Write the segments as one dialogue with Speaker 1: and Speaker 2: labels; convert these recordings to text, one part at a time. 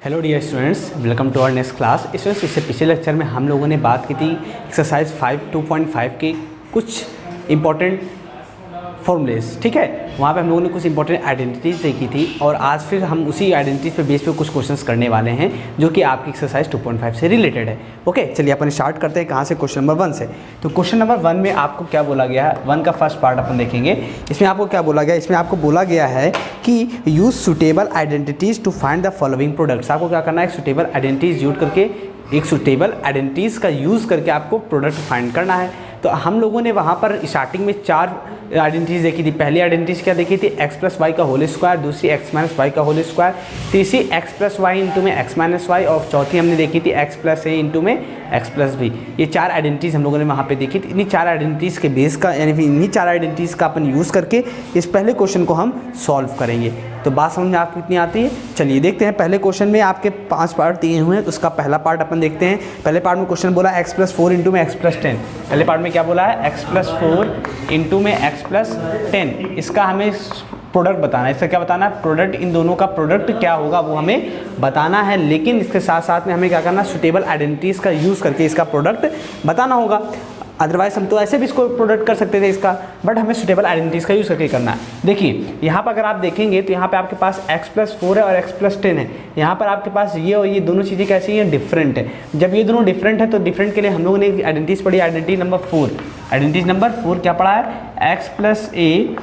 Speaker 1: Hello dear students, welcome to our next class. इससे पिछले lecture में हम लोगों ने बात की थी एक्सरसाइज 2.5 के कुछ इंपॉर्टेंट फॉर्मूलेस। ठीक है, वहाँ पे हम लोगों ने कुछ इंपॉर्टेंट आइडेंटिटीज़ देखी थी और आज फिर हम उसी आइडेंटिटीज़ पे बेस पे कुछ क्वेश्चंस करने वाले हैं जो कि आपकी एक्सरसाइज 2.5 से रिलेटेड है। ओके, चलिए अपन स्टार्ट करते हैं। कहाँ से? क्वेश्चन नंबर 1 से। तो क्वेश्चन नंबर 1 में आपको क्या बोला गया है? 1 का फर्स्ट पार्ट अपन देखेंगे। इसमें आपको क्या बोला गया? इसमें आपको बोला गया है कि use suitable identities to find the following products. आपको क्या करना है? सुटेबल आइडेंटिटीज़ यूज करके, एक सुटेबल आइडेंटिटीज़ का यूज़ करके आपको प्रोडक्ट फाइंड करना है। तो हम लोगों ने वहाँ पर स्टार्टिंग में 4 आइडेंटिटीज़ देखी थी। पहली आइडेंटिटीज़ क्या देखी थी? x प्लस वाई का होल स्क्वायर, दूसरी x माइनस वाई का होल स्क्वायर, तीसरी x प्लस वाई इंटू में x माइनस वाई और चौथी हमने देखी थी x प्लस ए इंटू में x प्लस बी। ये 4 आइडेंटिटीज़ हम लोगों ने वहाँ पे देखी थी। इन्हीं 4 आइडेंटिटीज़ के बेस का, यानी इन्हीं 4 आइडेंटिटीज़ का अपन यूज़ करके इस पहले क्वेश्चन को हम सॉल्व करेंगे। तो बात समझ में आपको कितनी आती है? चलिए देखते हैं। पहले क्वेश्चन में आपके 5 पार्ट दिए हुए हैं, तो उसका पहला पार्ट अपन देखते हैं। पहले पार्ट में क्वेश्चन बोला x प्लस 4 इंटू में x प्लस 10। पहले पार्ट में क्या बोला है? x प्लस 4 इंटू में x प्लस 10। इसका हमें प्रोडक्ट बताना है। इसका क्या बताना है? प्रोडक्ट, इन दोनों का प्रोडक्ट क्या होगा वो हमें बताना है। लेकिन इसके साथ साथ में हमें क्या करना है? सुटेबल आइडेंटिटीज़ का यूज़ करके इसका प्रोडक्ट बताना होगा। अदरवाइज हम तो ऐसे भी इसको प्रोडक्ट कर सकते थे इसका, बट हमें सुटेबल आइडेंटिटीज़ का यूज़ करके करना है। देखिए यहाँ पर अगर आप देखेंगे तो यहाँ पे आपके पास x प्लस 4 है और x प्लस 10 है। यहाँ पर आपके पास ये और ये दोनों चीज़ें कैसी हैं? डिफरेंट है। जब ये दोनों डिफरेंट है तो डिफरेंट के लिए हम लोगों ने आइडेंटिटीज़ पढ़ी, आइडेंटिटी नंबर 4। आइडेंटिटी नंबर 4 क्या पढ़ा है? x प्लस ए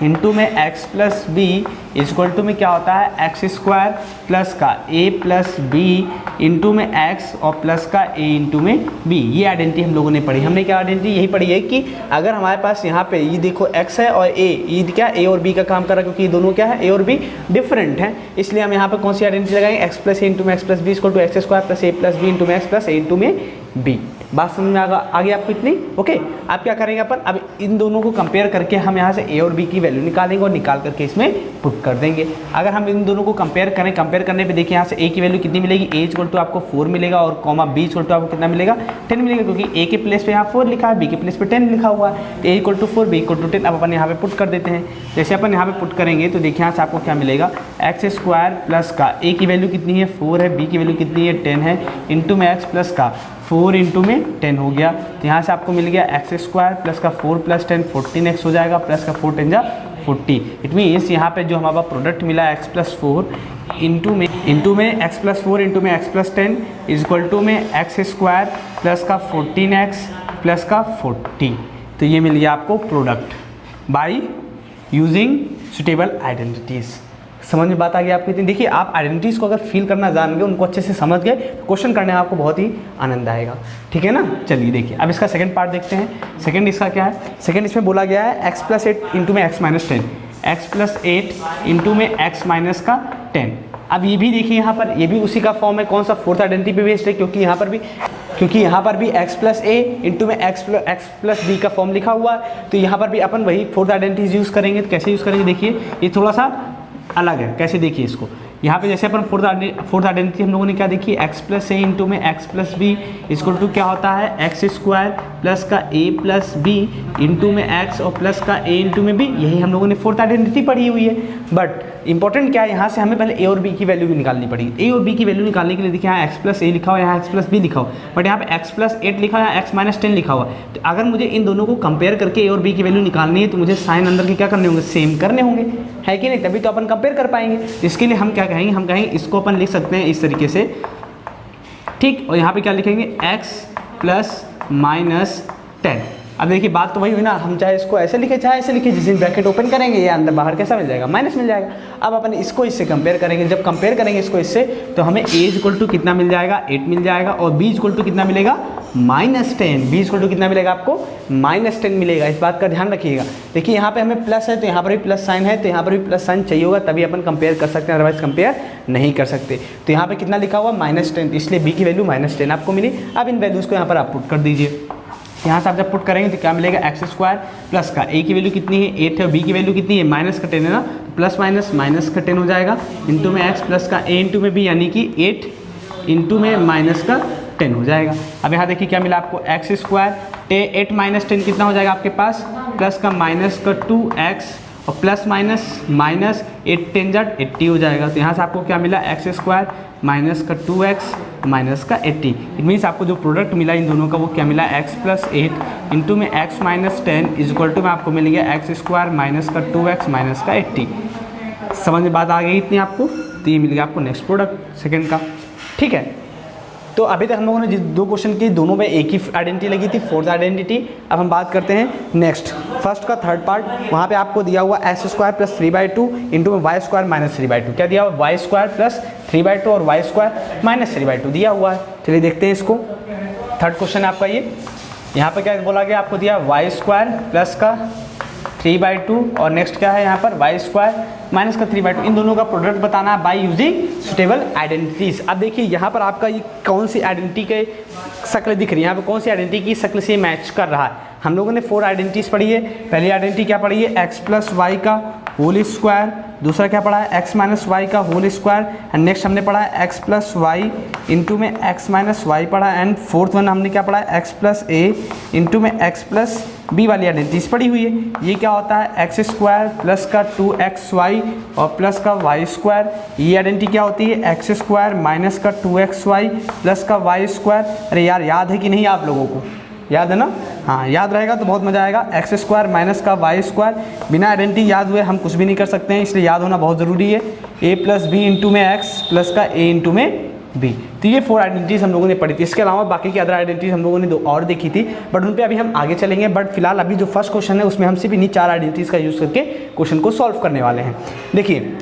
Speaker 1: इंटू में x plus B is equal to में क्या होता है? एक्स स्क्वायर प्लस का a प्लस बी इंटू में x और प्लस का a इंटू में b। ये आइडेंटिटी हम लोगों ने पढ़ी। हमने क्या आइडेंटिटी यही पढ़ी है कि अगर हमारे पास यहाँ पे ये देखो x है और a, ये क्या a और b का काम कर रहा है, क्योंकि ये दोनों क्या है? a और b डिफरेंट हैं। इसलिए हम यहाँ पर कौन सी आइडेंटिटी लगाएंगे? x प्लस ए इंटू में x plus B is equal to X square plus a plus B into में x प्लस a इंटू में b। बात समझ में आगे आपको इतनी? ओके, अब क्या करेंगे अपन? अब इन दोनों को कंपेयर करके हम यहाँ से a और b की वैल्यू निकालेंगे और निकाल करके इसमें पुट कर देंगे। अगर हम इन दोनों को कंपेयर करें, कंपेयर करने पे देखिए यहाँ से a की वैल्यू कितनी मिलेगी? a इक्वल टू आपको 4 मिलेगा और कॉमा b इक्वल टू आपको कितना मिलेगा? 10 मिलेगा, क्योंकि a के प्लेस पे यहाँ 4 लिखा है, b के प्लेस पे 10 लिखा हुआ है। तो a equal to 4, b equal to 10। अब अपन यहाँ पे पुट कर देते हैं। जैसे अपन यहाँ पे पुट करेंगे तो देखिए यहाँ से आपको क्या मिलेगा? एक्स स्क्वायर प्लस का a की वैल्यू कितनी है? 4 है, b की वैल्यू कितनी है? 10 है, इंटू में x प्लस का 4 इंटू में 10 हो गया। तो यहाँ से आपको मिल गया एक्स स्क्वायर प्लस का 4 प्लस 10 14x हो जाएगा, प्लस का 4 10 जा 40। इट मीन्स यहाँ पे जो हमारा प्रोडक्ट मिला x प्लस 4 इंटू में x प्लस 4 इंटू में x plus 10 is equal to में एक्स स्क्वायर प्लस का 14x प्लस का 40। तो ये मिल गया आपको product by using suitable identities. समझ में बात आ गई आपको इतनी? देखिए, आप आइडेंटिटीज़ को अगर फील करना जान गए, उनको अच्छे से समझ गए, क्वेश्चन करने में आपको बहुत ही आनंद आएगा। ठीक है ना? चलिए देखिए, अब इसका सेकंड पार्ट देखते हैं। सेकंड इसका क्या है? सेकंड इसमें बोला गया है x प्लस 8 इंटू में x minus 10, x plus 8 into में x माइनस का 10। अब ये भी देखिए, यहाँ पर ये भी उसी का फॉर्म है। कौन सा? फोर्थ आइडेंटिटी पे बेस्ड है, क्योंकि यहाँ पर भी x प्लस ए इंटू में एक्स प्लस बी का फॉर्म लिखा हुआ है। तो यहाँ पर भी अपन वही फोर्थ आइडेंटिटी यूज़ करेंगे। तो कैसे यूज़ करेंगे? देखिए, ये थोड़ा सा अलग है। कैसे? देखिए इसको, यहाँ पे जैसे अपन फोर्थ आइडेंटिटी हम लोगों ने क्या देखी? x प्लस ए इंटू में x plus B equal to क्या होता है? एक्स स्क्वायर प्लस का a प्लस बी इंटू में x और प्लस का a इंटू में b। यही हम लोगों ने फोर्थ आइडेंटिटी पढ़ी हुई है। बट इंपॉर्टेंट क्या है, यहाँ से हमें पहले a और b की वैल्यू भी निकालनी पड़ेगी। a और b की वैल्यू निकालने के लिए देखिए यहाँ x प्लस ए लिखा हुआ, यहाँ x प्लस बी लिखा हुआ, बट यहाँ पे x प्लस 8 लिखा हुआ, यहाँ x माइनस 10 लिखा हुआ। तो अगर मुझे इन दोनों को कंपेयर करके a और b की वैल्यू निकालनी है तो मुझे साइन अंदर के क्या करने होंगे? सेम करने होंगे, है कि नहीं? तभी तो अपन कंपेयर कर पाएंगे। इसके लिए हम क्या कहेंगे? हम कहेंगे इसको अपन लिख सकते हैं इस तरीके से, ठीक। और यहाँ पे क्या लिखेंगे? x plus minus 10। अब देखिए, बात तो वही हुई ना, हम चाहे इसको ऐसे लिखे चाहे ऐसे लिखे, जिस दिन ब्रैकेट ओपन करेंगे ये अंदर बाहर कैसा मिल जाएगा? माइनस मिल जाएगा। अब अपन इसको इससे कंपेयर करेंगे। जब कंपेयर करेंगे इसको इससे, तो हमें a इक्वल टू कितना मिल जाएगा? 8 मिल जाएगा, और b इक्वल टू कितना मिलेगा? माइनस 10। b इक्वल टू कितना मिलेगा आपको? माइनस 10 मिलेगा। इस बात का ध्यान रखिएगा। देखिए, यहाँ पे हमें प्लस है तो यहाँ पर भी प्लस साइन है, तो यहाँ पर भी प्लस साइन चाहिए होगा, तभी अपन कंपेयर कर सकते हैं, अदरवाइज कंपेयर नहीं कर सकते। तो यहाँ पे कितना लिखा हुआ? -10, इसलिए b की वैल्यू -10 आपको मिली। अब इन वैल्यूज़ को यहाँ पर आप पुट कर दीजिए। यहाँ से आप जब पुट करेंगे तो क्या मिलेगा? एक्स स्क्वायर प्लस का a की वैल्यू कितनी है? 8 है, b की वैल्यू कितनी है? माइनस का 10 है ना, प्लस माइनस माइनस का 10 हो जाएगा, इंटू में x प्लस का a इंटू में b, यानी कि 8 इंटू में माइनस का 10 हो जाएगा। अब यहाँ देखिए क्या मिला आपको? एक्स स्क्वायर 8 माइनस 10 कितना हो जाएगा आपके पास? प्लस का माइनस का 2x और प्लस माइनस 8 10 × 80 हो जाएगा। तो यहाँ से आपको क्या मिला, x² माइनस का 2x माइनस का 80। इट मीन्स आपको जो प्रोडक्ट मिला इन दोनों का वो क्या मिला, x + 8 इंटू में x - 10 इक्वल टू में आपको मिल गया x² माइनस का 2x माइनस का 80। समझ में बात आ गई इतनी आपको? तो ये मिल गया आपको नेक्स्ट प्रोडक्ट सेकंड का। ठीक है, तो अभी तक हम लोगों ने जिस 2 क्वेश्चन की दोनों में एक ही आइडेंटिटी लगी थी, फोर्थ आइडेंटिटी। अब हम बात करते हैं नेक्स्ट फर्स्ट का थर्ड पार्ट। वहाँ पे आपको दिया हुआ x² + 3/2 इंटू में y² - 3/2। क्या दिया हुआ, y² + 3/2 और y² - 3/2 दिया हुआ है। चलिए देखते हैं इसको। थर्ड क्वेश्चन है आपका ये। यहाँ पर क्या बोला गया, आपको दिया y² + का 3/2 और नेक्स्ट क्या है यहाँ पर y² माइनस का 3/2। इन दोनों का प्रोडक्ट बताना है बाय यूजिंग सुटेबल आइडेंटिटीज। अब देखिए यहाँ पर आपका ये कौन सी आइडेंटिटी के शक्ल दिख रही है, यहाँ पर कौन सी आइडेंटिटी की शक्ल से मैच कर रहा है। हम लोगों ने 4 आइडेंटिटीज पढ़ी है। पहली आइडेंटिटी क्या पढ़ी है, x + y का होल स्क्वायर। दूसरा क्या पढ़ा है, x - y का होल स्क्वायर। एंड नेक्स्ट हमने पढ़ा है x + y इंटू में x - y पढ़ा। एंड फोर्थ वन हमने क्या पढ़ा है, x + a इंटू में x + b वाली आइडेंटिटीज पढ़ी हुई है। ये क्या होता है, x² प्लस का 2xy और प्लस का y²। ये आइडेंटिटी क्या होती है, x² माइनस का 2xy प्लस का y²। अरे यार याद है कि नहीं आप लोगों को, याद है ना? हाँ, याद रहेगा तो बहुत मज़ा आएगा। x² माइनस का y²। बिना आइडेंटिटी याद हुए हम कुछ भी नहीं कर सकते हैं, इसलिए याद होना बहुत ज़रूरी है। a + b इंटू में x प्लस का a इंटू में b। तो ये 4 आइडेंटिटीज हम लोगों ने पढ़ी थी। इसके अलावा बाकी की अदर आइडेंटिटीज हम लोगों ने 2 और देखी थी, बट उन पे अभी हम आगे चलेंगे। बट फिलहाल अभी जो फर्स्ट क्वेश्चन है उसमें हम सिर्फ इन्हीं 4 आइडेंटिटीज का यूज़ करके क्वेश्चन को सॉल्व करने वाले हैं। देखिए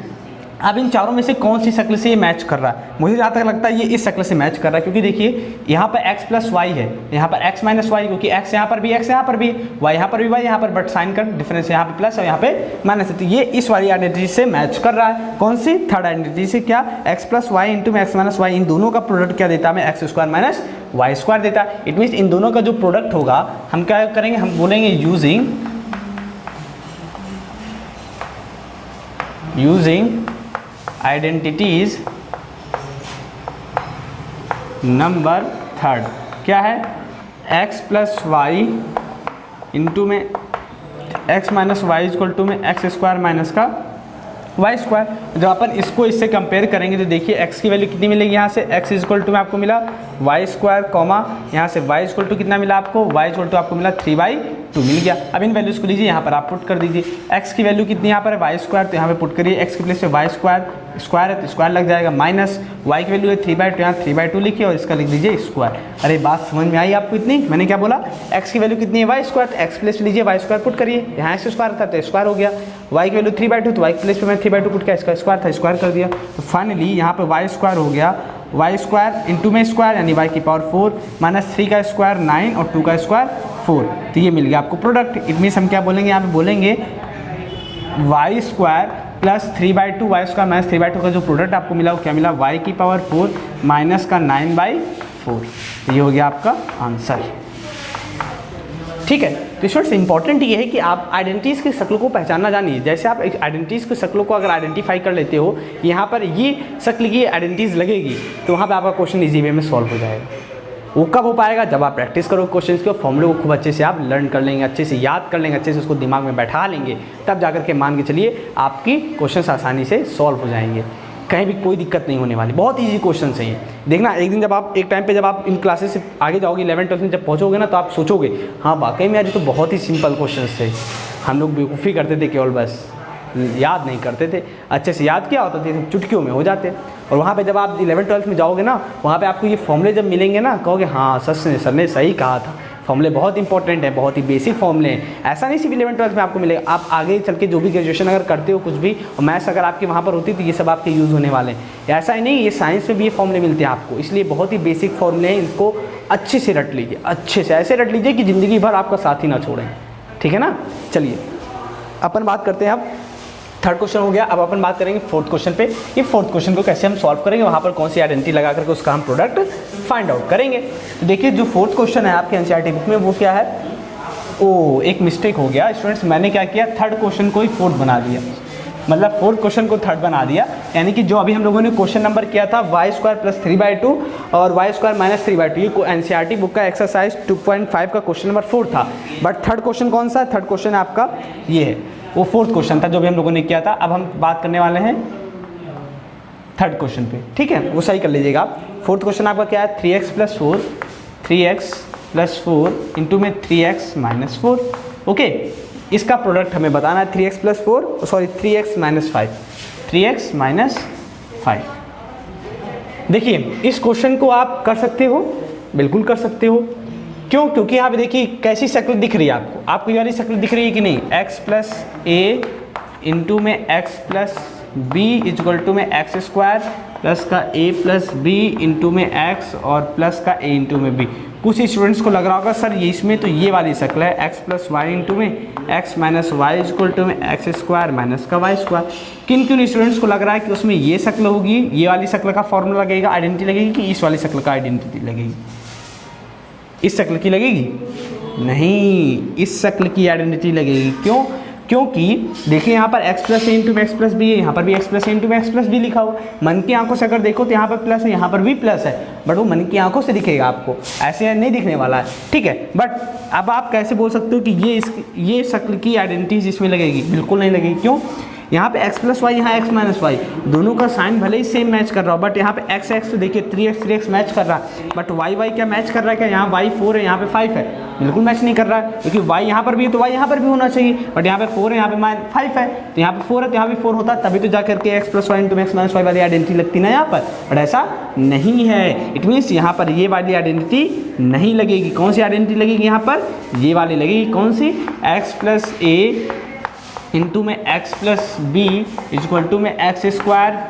Speaker 1: अब इन चारों में से कौन सी शक्ल से ये मैच कर रहा है। मुझे जहाँ तक लगता है ये इस शक्ल से मैच कर रहा है, क्योंकि देखिए यहाँ पर x + y है, यहाँ पर x - y, क्योंकि x यहाँ पर भी x यहाँ पर भी y यहाँ पर भी y यहाँ पर, बट साइन का डिफरेंस यहाँ पे प्लस और यहाँ पे माइनस है। तो ये इस वाली आइडेंटिटी से मैच कर रहा है। कौन सी, थर्ड आइडेंटिटी से। क्या, x + y इंटू में x - y, इन दोनों का प्रोडक्ट क्या देता है हमें, x² माइनस y² देता है। इट मीन्स इन दोनों का जो प्रोडक्ट होगा हम क्या करेंगे, हम बोलेंगे यूजिंग आइडेंटिटीज नंबर थर्ड। क्या है, x + y इंटू में x - y इक्वल टू में x² माइनस का y²। जब अपन इसको इससे कंपेयर करेंगे तो देखिए x की वैल्यू कितनी मिलेगी, यहाँ से x इक्वल टू में आपको मिला y², कॉमा यहाँ से y इक्वल टू कितना मिला आपको, y इक्वल टू आपको मिला 3/2 मिल गया। अब इन वैल्यूज़ को लीजिए यहाँ पर आप पुट कर दीजिए। x की वैल्यू कितनी यहाँ पर है, y², तो यहाँ पे पुट करिए। x के प्लेस पे y² स्क्वायर है तो स्क्वायर लग जाएगा, माइनस y की वैल्यू है 3/2, यहाँ 3/2 लिखिए और इसका लिख दीजिए स्क्वायर। अरे बात समझ में आई आपको इतनी? मैंने क्या बोला, x की वैल्यू कितनी है, y², तो x प्लेस पे लीजिए y² पुट करिए। यहाँ x स्क्वायर था तो स्क्वायर हो गया। y की वैल्यू 3/2 तो y प्लेस पे मैं 3/2 पुट किया, इसका स्क्वायर था स्क्वायर कर दिया। तो फाइनली यहाँ पे y² हो गया, y² इंटू में स्क्वायर यानी y की पावर 4 माइनस 3 का स्क्वायर 9 और 2 का स्क्वायर 4। तो ये मिल गया आपको प्रोडक्ट। इट मीन्स हम क्या बोलेंगे, यहाँ पे बोलेंगे y² प्लस 3/2 y² माइनस 3/2 का जो प्रोडक्ट आपको मिला वो क्या मिला, y की पावर 4 माइनस का 9/4। ये हो गया आपका आंसर। ठीक है, तो स्टूडेंट्स इंपॉर्टेंट ये है कि आप आइडेंटिटीज़ की शक्लों को पहचानना जानिए। जैसे आप आइडेंटिटीज़ की शक्लों को अगर आइडेंटिफाई कर लेते हो, यहाँ पर ये शक्ल की आइडेंटिटीज़ लगेगी, तो वहाँ पे आपका क्वेश्चन इजी वे में सॉल्व हो जाएगा। वो कब हो पाएगा, जब आप प्रैक्टिस करो क्वेश्चन के, फॉर्मूले को खूब अच्छे से आप लर्न कर लेंगे, अच्छे से याद कर लेंगे, अच्छे से उसको दिमाग में बैठा लेंगे, तब जाकर के मान के चलिए आपकी क्वेश्चन आसानी से सॉल्व हो जाएंगे। कहीं भी कोई दिक्कत नहीं होने वाली। बहुत ईजी क्वेश्चन है ये। देखना एक दिन जब आप एक टाइम पे जब आप इन क्लासेस से आगे जाओगे 11 12 में जब पहुँचोगे ना, तो आप सोचोगे हाँ वाकई में आज तो बहुत ही सिंपल क्वेश्चन थे। हम लोग बेवकूफ़ी करते थे, केवल बस याद नहीं करते थे। अच्छे से याद किया होता थे, चुटकियों में हो जाते। और वहाँ पे जब आप 11 12 में जाओगे ना, वहाँ पे आपको ये फॉर्मूले जब मिलेंगे ना, कहोगे हाँ सर ने सही कहा था, फॉर्मूले बहुत इंपॉर्टेंट है, बहुत ही बेसिक फॉर्मूले हैं। ऐसा नहीं सिर्फ 11 12 में आपको मिलेगा, आप आगे चल के जो भी ग्रेजुएशन अगर करते हो कुछ भी, और मैथ्स अगर आपके वहाँ पर होती तो ये सब आपके यूज़ होने वाले हैं। ऐसा ही नहीं, ये साइंस में भी ये फॉर्मूले मिलते हैं आपको, इसलिए बहुत ही बेसिक फॉर्मूले हैं। इनको अच्छे से रट लीजिए, अच्छे से ऐसे रट लीजिए कि ज़िंदगी भर आपका साथ ही ना छोड़ें। ठीक है ना? चलिए अपन बात करते हैं अब थर्ड क्वेश्चन हो गया। अब अपन बात करेंगे फोर्थ क्वेश्चन पे। ये फोर्थ क्वेश्चन को कैसे हम सॉल्व करेंगे, वहाँ पर कौन सी आइडेंटिटी लगा करके उसका हम प्रोडक्ट फाइंड आउट करेंगे। तो देखिए जो फोर्थ क्वेश्चन है आपके एनसीईआरटी बुक में वो क्या है, एक मिस्टेक हो गया स्टूडेंट्स। मैंने क्या किया, थर्ड क्वेश्चन को ही फोर्थ बना दिया, मतलब फोर्थ क्वेश्चन को थर्ड बना दिया। यानी कि जो अभी हम लोगों ने क्वेश्चन नंबर किया था y² प्लस 3/2 और y² माइनस 3/2, ये एनसीईआरटी बुक का एक्सरसाइज 2.5 का क्वेश्चन नंबर 4 था। बट थर्ड क्वेश्चन कौन सा है, थर्ड क्वेश्चन आपका ये है। वो फोर्थ क्वेश्चन था जो भी हम लोगों ने किया था। अब हम बात करने वाले हैं थर्ड क्वेश्चन पे, ठीक है, वो सही कर लीजिएगा आप। फोर्थ क्वेश्चन आपका क्या है, 3x + 4 3x + 4 इंटू में 3x - 4। ओके, इसका प्रोडक्ट हमें बताना है 3x + 4 सॉरी 3x - 5 3x - 5। देखिए इस क्वेश्चन को आप कर सकते हो, बिल्कुल कर सकते हो। क्यों? क्योंकि यहाँ पे देखिए कैसी शक्ल दिख रही है आपको ये वाली शक्ल दिख रही है कि नहीं, x + a इंटू में x + b इक्वल टू में x² प्लस का a + b इंटू में x और प्लस का a इंटू में b। कुछ स्टूडेंट्स को लग रहा होगा सर ये इसमें तो ये वाली शक्ल है, x + y इंटू में x - y इक्वल टू में x² माइनस का y²। किन किन स्टूडेंट्स को लग रहा है कि उसमें ये शक्ल होगी, ये वाली शक्ल का फॉर्मूला लगेगा, आइडेंटिटी लगेगी, कि इस वाली शक्ल का आइडेंटिटी लगेगी? इस शक्ल की लगेगी? नहीं, इस शक्ल की आइडेंटिटी लगेगी। क्यों? क्योंकि देखिए यहाँ पर x + a इंटू में x + b है, यहाँ पर भी x + a इंटू में x + b लिखा हुआ। मन की आंखों से अगर देखो तो यहाँ पर प्लस है, यहाँ पर भी प्लस है, बट वो मन की आंखों से दिखेगा, आपको ऐसे नहीं दिखने वाला है, ठीक है। बट अब आप कैसे बोल सकते हो कि ये शक्ल की आइडेंटिटी इसमें लगेगी? बिल्कुल नहीं लगेगी। क्यों? यहाँ पे x + y, यहाँ x - y, दोनों का साइन भले ही सेम मैच कर रहा हो, बट यहाँ पे x तो देखिए 3x मैच कर रहा है, बट y क्या मैच कर रहा है क्या? यहाँ y 4 है, यहाँ पे 5 है, बिल्कुल मैच नहीं कर रहा है, क्योंकि y यहाँ पर भी है तो y यहाँ पर भी होना चाहिए, बट यहाँ पे 4 है, यहाँ पे 5 है, तो यहाँ पे 4 है तो यहाँ भी 4 होता, तभी तो जा करके x + y into x - y वाली आइडेंटिटी लगती ना यहाँ पर, बट ऐसा नहीं है। इट मीन्स यहाँ पर ये वाली आइडेंटिटी नहीं लगेगी। कौन सी आइडेंटिटी लगेगी यहाँ पर? ये वाली लगेगी। कौन सी? x + a इंटू में x + b इक्वल टू में x²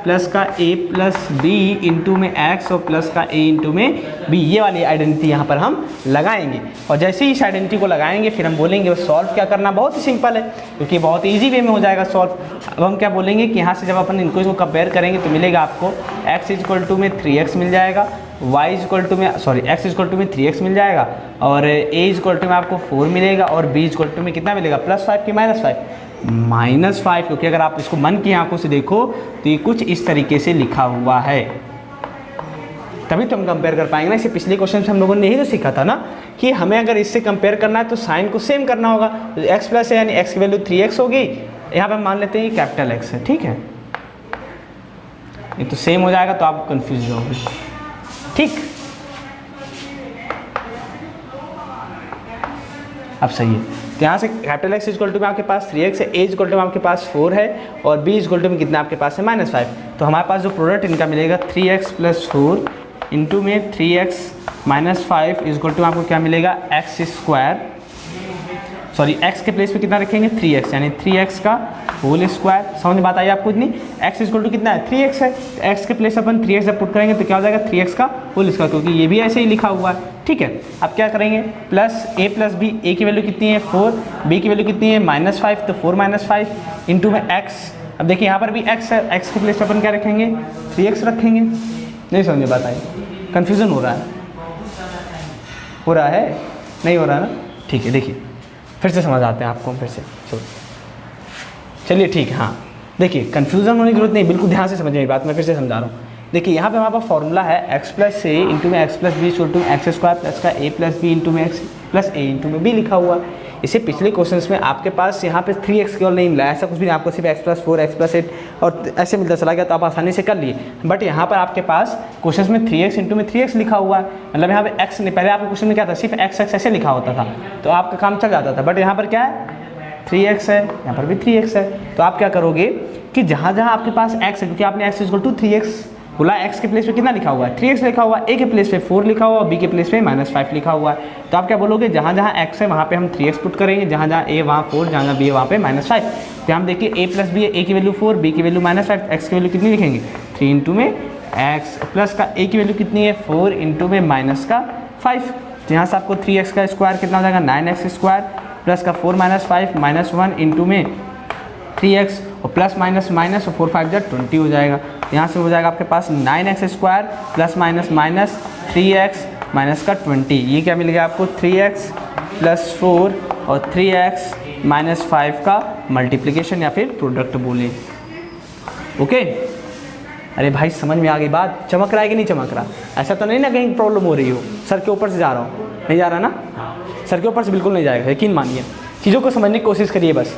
Speaker 1: प्लस का a + b इंटू में x और प्लस का a इंटू में b। ये वाली आइडेंटिटी यहाँ पर हम लगाएंगे, और जैसे ही इस आइडेंटिटी को लगाएंगे फिर हम बोलेंगे सॉल्व क्या करना। बहुत ही सिंपल है, क्योंकि बहुत ईजी वे में हो जाएगा सॉल्व। अब हम क्या बोलेंगे कि यहाँ से जब अपन इनको इसको कंपेयर करेंगे तो मिलेगा आपको x इक्वल टू में 3x मिल जाएगा, y इक्वल टू में सॉरी x इक्वल टू में 3x मिल जाएगा, और a इक्वल टू में आपको 4 मिलेगा, और b इक्वल टू में कितना मिलेगा? +5 कि -5? -5, क्योंकि अगर आप इसको मन की आंखों से देखो तो ये कुछ इस तरीके से लिखा हुआ है, तभी तो हम कंपेयर कर पाएंगे ना। इसे पिछले क्वेश्चन से हम लोगों ने यही तो सीखा था ना कि हमें अगर इससे कंपेयर करना है तो साइन को सेम करना होगा। तो x + है यानी x की वैल्यू 3x होगी, यहाँ पे हम मान लेते हैं कैपिटल X है, ठीक है, ये तो सेम हो जाएगा तो आप कंफ्यूज होंगे, ठीक। अब सही है, तो यहाँ से कैपिटल X इक्वल टू में आपके पास 3x है, a इक्वल टू में आपके पास 4 है, और b इक्वल टू में कितना आपके पास है? -5। तो हमारे पास जो प्रोडक्ट इनका मिलेगा 3x + 4 इंटू में 3x - 5 इक्वल टू आपको क्या मिलेगा? x² सॉरी x के प्लेस पे कितना रखेंगे? 3x, यानी 3x का होल स्क्वायर। समझ में बात आई आपको इतनी? x इक्वल टू कितना है? 3x है, तो x के प्लेस अपन 3x जब पुट करेंगे तो क्या हो जाएगा? 3x का होल स्क्वायर, क्योंकि ये भी ऐसे ही लिखा हुआ है, ठीक है। अब क्या करेंगे? प्लस a + b, a की वैल्यू कितनी है? 4, b की वैल्यू कितनी है? -5, तो 4 - 5 इंटू में x। अब देखिए यहाँ पर भी x है, x के प्लेस पर अपन क्या रखेंगे? 3x रखेंगे। नहीं समझ में बात आई? कन्फ्यूज़न हो रहा है? नहीं हो रहा ना? ठीक है, देखिए फिर से समझ आते हैं आपको, फिर से चलिए ठीक है। हाँ देखिए, कन्फ्यूज़न होने की जरूरत नहीं, बिल्कुल ध्यान से समझ मेरी बात, मैं फिर से समझा रहा हूँ। देखिए यहाँ पे हमारे पास फॉर्मूला है x + a इंटू में x + b equal to x² plus का a + b इंटू में x प्लस a इंटू में b लिखा हुआ है। इसे पिछले क्वेश्चंस में आपके पास यहाँ पे 3x केवल नहीं मिला, ऐसा कुछ भी नहीं, आपको सिर्फ x + 4 x + 8 और ऐसे मिलता चला गया, तो आप आसानी से कर लिए। बट यहाँ पर आपके पास क्वेश्चन में 3x इंटू में 3x लिखा हुआ है, मतलब यहाँ पे x नहीं, पहले आपके क्वेश्चन में क्या था? सिर्फ x ऐसे लिखा होता था, तो आपका काम चल जाता था। बट यहाँ पर क्या है? 3x है, यहाँ पर भी 3x है, तो आप क्या करोगे कि जहाँ जहाँ आपके पास x है, क्योंकि आपने x = 3x बोला, x के प्लेस पे कितना लिखा हुआ है? 3x लिखा हुआ है, a के प्लेस पे 4 लिखा हुआ है, b के प्लेस पे -5 लिखा हुआ है। तो आप क्या बोलोगे? जहाँ जहाँ x है वहाँ पे हम 3x पुट करेंगे, जहाँ जहाँ a वहाँ 4, जहाँ जहाँ b है वहाँ पे -5। तो यहाँ देखिए a + b है, a की वैल्यू 4, b की वैल्यू -5, x की वैल्यू कितनी लिखेंगे? 3 इंटू में x प्लस का a की वैल्यू कितनी है? 4 इंटू में -5। तो यहाँ से आपको 3x का स्क्वायर कितना हो जाएगा? 9x² प्लस का 4 - 5 -1 इंटू में 3x और प्लस माइनस माइनस और 4 5 जा 20 हो जाएगा। यहाँ से हो जाएगा आपके पास 9x² plus minus minus 3x minus का 20। ये क्या मिल गया आपको? 3x + 4 और 3x - 5 का मल्टीप्लिकेशन या फिर प्रोडक्ट बोले। ओके, अरे भाई समझ में आ गई बात? चमक रहा है कि नहीं चमक रहा? ऐसा तो नहीं ना कहीं प्रॉब्लम हो रही हो? सर के ऊपर से जा रहा हूँ, नहीं जा रहा ना? सर के ऊपर से बिल्कुल नहीं जाएगा, यकीन मानिए। चीज़ों को समझने की कोशिश करिए बस,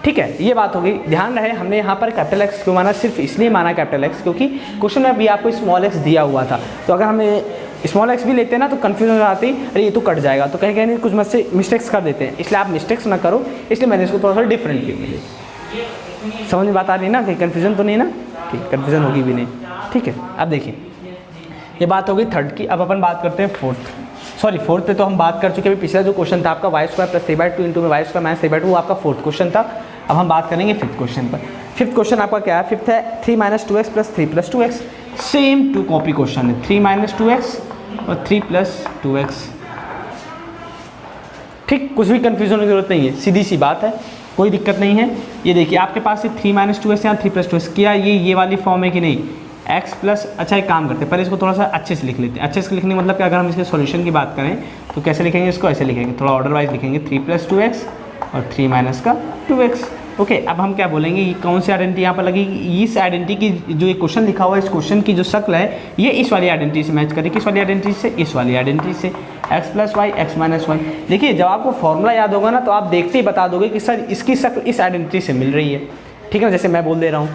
Speaker 1: ठीक है, ये बात हो गई। ध्यान रहे हमने यहाँ पर कैपिटल एक्स क्यों माना, सिर्फ इसलिए माना कैपिटल एक्स क्योंकि क्वेश्चन में भी आपको स्मॉल एक्स दिया हुआ था। तो अगर हमें स्मॉल एक्स भी लेते हैं ना तो कन्फ्यूजन हो जाती, अरे ये तो कट जाएगा, तो कहीं कहीं कुछ मुझसे मिस्टेक्स कर देते हैं, इसलिए आप मिस्टेक्स ना करो, इसलिए मैंने इसको थोड़ा सा डिफरेंटली मिले। समझ में बात आ रही है ना, कहीं कन्फ्यूजन तो नहीं ना, ठीक, कन्फ्यूजन होगी भी नहीं। ठीक है, अब देखिए ये बात हो गई थर्ड की। अब अपन बात करते हैं फोर्थ पे तो हम बात कर चुके हैं। पिछला जो क्वेश्चन था आपका वाई स्क्वायर प्लस 3/2 इंटू में वाई स्क्वायर माइनस 3/2, वो आपका फोर्थ क्वेश्चन था। अब हम बात करेंगे फिफ्थ क्वेश्चन पर। फिफ्थ क्वेश्चन आपका क्या है, फिफ्थ है 3 - 2x plus 3 + 2x। Same to copy question है, 3 - 2x और 3 + 2x। ठीक, कुछ भी कन्फ्यूजन की जरूरत नहीं है, सीधी सी बात है, कोई दिक्कत नहीं है। ये देखिए आपके पास 3 - 2x या 3 + 2x, क्या ये वाली फॉर्म है कि नहीं, x प्लस, अच्छा एक काम करते हैं पहले इसको थोड़ा सा अच्छे से लिख लेते हैं। अच्छे से लिखने मतलब कि अगर हम इसके सॉल्यूशन की बात करें तो कैसे लिखेंगे इसको, ऐसे लिखेंगे, थोड़ा ऑर्डर वाइज लिखेंगे, 3 + 2x और 3 - 2x। ओके, अब हम क्या बोलेंगे, ये कौन सी आइडेंटिटी यहाँ पर लगेगी, इस आइडेंटिटी की जो ये क्वेश्चन लिखा हुआ है, इस क्वेश्चन की जो शक्ल है ये इस वाली आइडेंटिटी से मैच करेगी। किस वाली आइडेंटिटी से, इस वाली आइडेंटिटी से, x + y x - y। देखिए जब आपको फॉर्मूला याद होगा ना तो आप देखते ही बता दोगे कि सर इसकी शक्ल इस आइडेंटिटी से मिल रही है। ठीक है ना, जैसे मैं बोल दे रहा हूँ,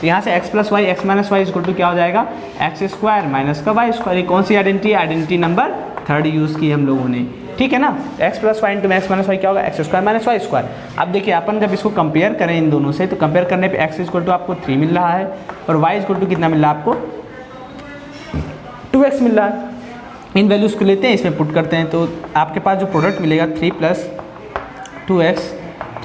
Speaker 1: तो यहाँ से x + y x - y equal to क्या हो जाएगा, x² माइनस का y²। ये कौन सी identity, identity number third use की हम लोगों ने। ठीक है ना, x + y इंटू में x - y क्या होगा, x² माइनस y²। अब देखिए अपन जब इसको कंपेयर करें इन दोनों से, तो कंपेयर करने पे x इक्वल टू आपको 3 मिल रहा है और y इक्वल टू कितना मिल रहा है आपको, 2x मिल रहा है। इन वैल्यूज़ को लेते हैं, इसमें पुट करते हैं, तो आपके पास जो प्रोडक्ट मिलेगा 3 + 2x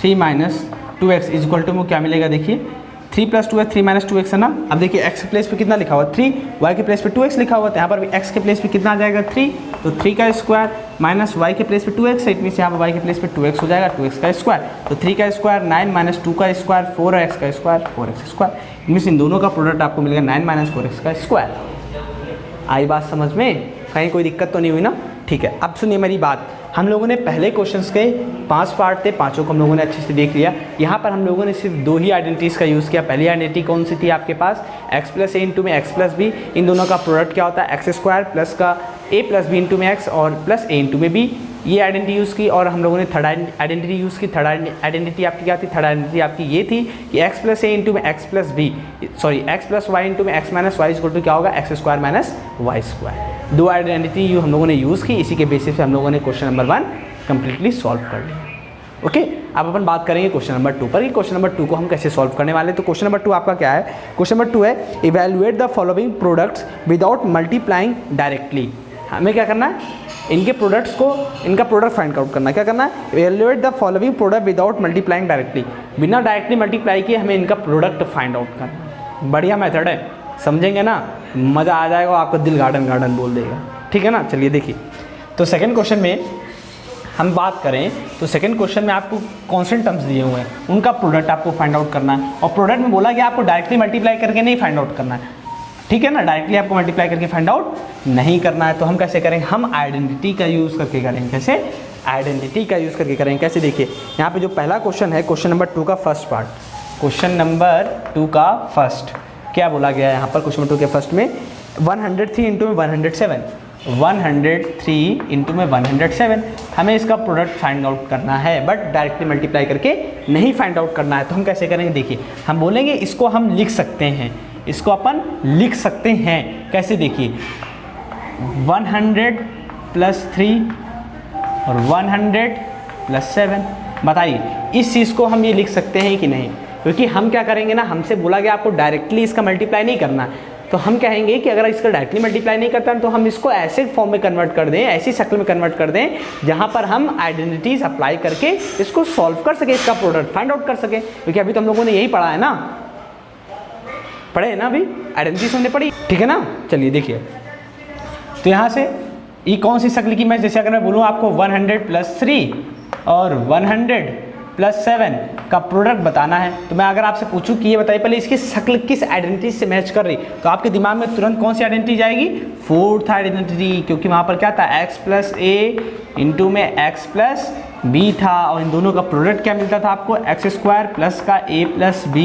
Speaker 1: 3 - 2x इक्वल टू में क्या मिलेगा, देखिए 3 + 2x 3 - 2x है ना। अब देखिए x के प्लेस पे कितना लिखा हुआ, 3, y के प्लेस पे 2x लिखा हुआ था, यहाँ पर भी x के प्लेस पे कितना आ जाएगा 3, तो 3 का स्क्वायर माइनस y के प्लेस पे 2x है, इट मीन्स यहाँ पर y के प्लेस पे 2x हो जाएगा, 2x का स्क्वायर, तो 3 का स्क्वायर 9 - 2 का स्क्वायर 4 x का square 4x square. It means in दोनों का प्रोडक्ट आपको मिलेगा 9 - 4x का स्क्वायर। आई बात समझ में, कहीं कोई दिक्कत तो नहीं हुई ना। ठीक है, अब सुनिए मेरी बात, हम लोगों ने पहले क्वेश्चंस के 5 पार्ट थे, पांचों को हम लोगों ने अच्छे से देख लिया। यहाँ पर हम लोगों ने सिर्फ 2 ही आइडेंटिटीज़ का यूज़ किया। पहली आइडेंटिटी कौन सी थी आपके पास, x + a इंटू में x + b, इन दोनों का प्रोडक्ट क्या होता है, x² प्लस का a + b इंटू में x और प्लस a इंटू में b, ये आइडेंटिटी यूज़ की। और हम लोगों ने थर्ड आइडेंटिटी यूज़ की। थर्ड आइडेंटिटी आपकी क्या थी, थर्ड आइडेंटिटी आपकी ये थी कि x + a इंटू में x + b, sorry x + y into में x - y इक्वल टू क्या होगा, x² माइनस y²। 2 आइडेंटिटी हम लोगों ने यूज़ की, इसी के बेसिस पे हम लोगों ने क्वेश्चन नंबर 1 कंप्लीटली सॉल्व कर लिया। ओके, अब अपन बात करेंगे क्वेश्चन नंबर 2 पर कि क्वेश्चन नंबर 2 को हम कैसे सॉल्व करने वाले हैं। तो क्वेश्चन नंबर 2 आपका क्या है, क्वेश्चन नंबर 2 है evaluate the following products without multiplying directly. हमें क्या करना है, इनके प्रोडक्ट्स को, इनका प्रोडक्ट फाइंड आउट करना है। क्या करना है, evaluate the following product without multiplying directly, बिना डायरेक्टली मल्टीप्लाई किए हमें इनका प्रोडक्ट फाइंड आउट करना है। बढ़िया मेथड है, समझेंगे ना, मज़ा आ जाएगा, आपका दिल गार्डन बोल देगा। ठीक है ना, चलिए देखिए, तो सेकेंड क्वेश्चन में हम बात करें तो सेकंड क्वेश्चन में आपको कांस्टेंट टर्म्स दिए हुए हैं, उनका प्रोडक्ट आपको फाइंड आउट करना है। और प्रोडक्ट में बोला कि आपको डायरेक्टली मल्टीप्लाई करके नहीं फाइंड आउट करना है। ठीक है ना, डायरेक्टली आपको मल्टीप्लाई करके फाइंड आउट नहीं करना है। तो हम कैसे करेंगे, हम आइडेंटिटी का यूज़ करके करेंगे। कैसे, आइडेंटिटी का यूज़ करके करेंगे। कैसे, देखिए यहाँ पे जो पहला क्वेश्चन है, क्वेश्चन नंबर 2 का फर्स्ट पार्ट, क्वेश्चन नंबर 2 का फर्स्ट क्या बोला गया है यहाँ पर, क्वेश्चन नंबर 2 के फर्स्ट में 103 इंटू में 107, 103 इंटू में 107, हमें इसका प्रोडक्ट फाइंड आउट करना है, बट डायरेक्टली मल्टीप्लाई करके नहीं फाइंड आउट करना है। तो हम कैसे करेंगे, देखिए हम बोलेंगे इसको हम लिख सकते हैं, इसको अपन लिख सकते हैं। कैसे, देखिए 100 + 3 और 100 + 7, बताइए इस चीज़ को हम ये लिख सकते हैं कि नहीं। क्योंकि हम क्या करेंगे ना, हमसे बोला गया आपको डायरेक्टली इसका मल्टीप्लाई नहीं करना, तो हम कहेंगे कि अगर इसका डायरेक्टली मल्टीप्लाई नहीं करता है तो हम इसको ऐसे फॉर्म में कन्वर्ट कर दें, ऐसी शक्ल में कन्वर्ट कर दें जहां पर हम आइडेंटिटीज अप्लाई करके इसको सॉल्व कर सके, इसका प्रोडक्ट फाइंड आउट कर सके। क्योंकि अभी तो हम लोगों ने यही पढ़ा है ना, पढ़े है ना, अभी आइडेंटिटीज हमने पढ़ी। ठीक है ना, चलिए देखिए, तो यहाँ से ये कौन सी शक्ल की, मैं जैसे अगर मैं बोलूँ आपको 100 + 3 और 100 + 7 का प्रोडक्ट बताना है, तो मैं अगर आपसे पूछूं कि ये बताइए पहले इसकी शक्ल किस आइडेंटिटी से मैच कर रही, तो आपके दिमाग में तुरंत कौन सी आइडेंटिटी जाएगी, फोर्थ आइडेंटिटी। क्योंकि वहाँ पर क्या था, x + a इंटू में x + b था, और इन दोनों का प्रोडक्ट क्या मिलता था आपको, x² प्लस का a + b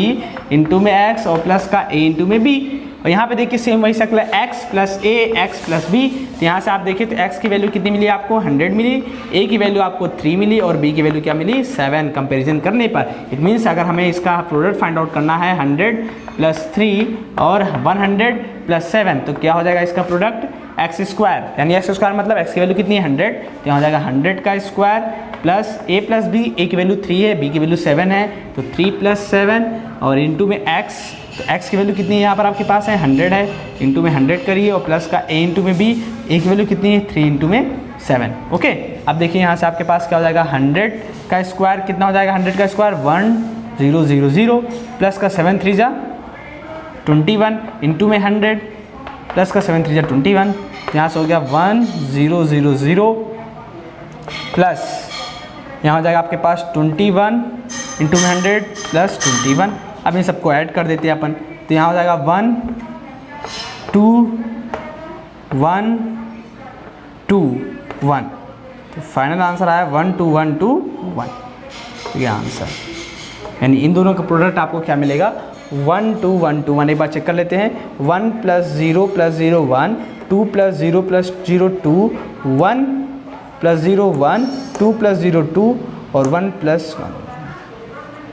Speaker 1: इंटू में x और प्लस का a इंटू में b। और यहाँ पे देखिए सेम वही शक्ल है, x प्लस ए एक्स प्लस बी। तो यहाँ से आप देखिए तो x की वैल्यू कितनी मिली आपको 100 मिली, a की वैल्यू आपको 3 मिली और b की वैल्यू क्या मिली 7। कंपेरिजन करने पर इट मीन्स अगर हमें इसका प्रोडक्ट फाइंड आउट करना है 100 प्लस 3 और 100 प्लस 7 तो क्या हो जाएगा इसका प्रोडक्ट एक्स स्क्वायर, यानी एक्स स्क्वायर मतलब एक्स की वैल्यू कितनी है 100, तो यहाँ हो जाएगा 100 का स्क्वायर प्लस ए प्लस बी, ए की वैल्यू 3 है, बी की वैल्यू 7 है, तो 3 प्लस 7 और इनटू में एक्स, तो एक्स की वैल्यू कितनी है यहाँ पर आपके पास है 100 है, इनटू में 100 करिए और प्लस का ए इंटू में बी, ए की वैल्यू कितनी है 3 इंटू में 7। ओके, अब देखिए यहाँ से आपके पास क्या हो जाएगा 100 का स्क्वायर कितना हो जाएगा 100 का स्क्वायर 1000 प्लस का 7 3 जा 21 इंटू में 100 प्लस का 7 3 जा 21, यहाँ से हो गया 1000 प्लस यहाँ हो जाएगा आपके पास 21 इंटू में 100 प्लस 21। अब इन सबको ऐड कर देते हैं अपन, तो यहाँ हो जाएगा 1 2 1 2 1, तो फाइनल आंसर आया 1 2 1 2 1, ये आंसर, यानी इन दोनों का प्रोडक्ट आपको क्या मिलेगा 1 2 1 2 1। एक बार चेक कर लेते हैं, 1 प्लस 0 1 2 प्लस 0 2 1 प्लस 0 1 2 प्लस 0 2 और 1 प्लस 1,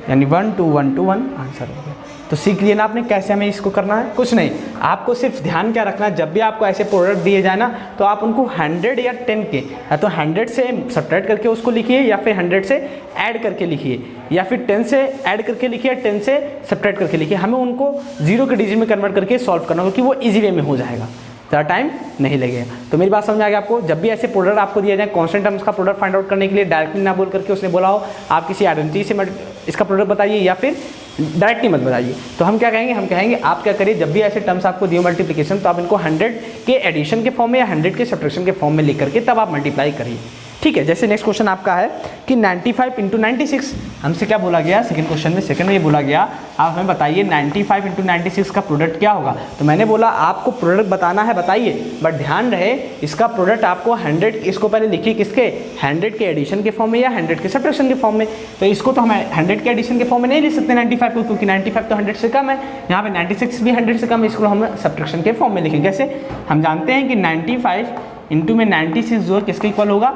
Speaker 1: यानी 1 2 1 2 1 आंसर हो गया। तो सीख लिया ना आपने कैसे हमें इसको करना है, कुछ नहीं, आपको सिर्फ ध्यान क्या रखना है, जब भी आपको ऐसे प्रोडक्ट दिए जाए ना तो आप उनको 100 या 10 के, या तो 100 से सब्ट्रैक्ट करके उसको लिखिए या फिर 100 से ऐड करके लिखिए या फिर 10 से ऐड करके लिखिए, 10 से सब्ट्रैक्ट करके लिखिए। हमें उनको 0 के डिजिट में कन्वर्ट करके सॉल्व करना होगा, क्योंकि वो ईजी वे में हो जाएगा, ज़्यादा टाइम नहीं लगेगा। तो मेरी बात समझ आ गया आपको, जब भी ऐसे प्रोडक्ट आपको दिया जाए कांस्टेंट टर्म्स का प्रोडक्ट फाइंड आउट करने के लिए डायरेक्टली ना बोल करके उसने बोला हो आप किसी आइडेंटिटी से इसका प्रोडक्ट बताइए या फिर डायरेक्टली मत बताइए, तो हम क्या कहेंगे, हम कहेंगे आप क्या करिए, जब भी ऐसे टर्म्स आपको दिए मल्टीप्लिकेशन तो आप इनको 100 के एडिशन के फॉर्म में या 100 के सब्ट्रैक्शन के फॉर्म में लिख करके तब आप मल्टीप्लाई करिए। ठीक है, जैसे नेक्स्ट क्वेश्चन आपका है कि 95 इंटू 96, हमसे क्या बोला गया सेकंड क्वेश्चन में, सेकंड में ये बोला गया आप हमें बताइए 95 इंटू 96 का प्रोडक्ट क्या होगा। तो मैंने बोला आपको प्रोडक्ट बताना है बताइए, बट ध्यान रहे इसका प्रोडक्ट आपको 100, इसको पहले लिखिए किसके 100 के एडिशन के फॉर्म में या 100 के सब्ट्रैक्शन के फॉर्म में। तो इसको तो हम 100 के एडिशन के फॉर्म में नहीं लिख सकते 95 को, क्योंकि 95 तो 100 से कम है, यहाँ पे 96 भी 100 से कम है, इसको हम सब्ट्रैक्शन के फॉर्म में लिखेंगे। कैसे, हम जानते हैं कि 95 इंटू में 96 जो किसके इक्वल होगा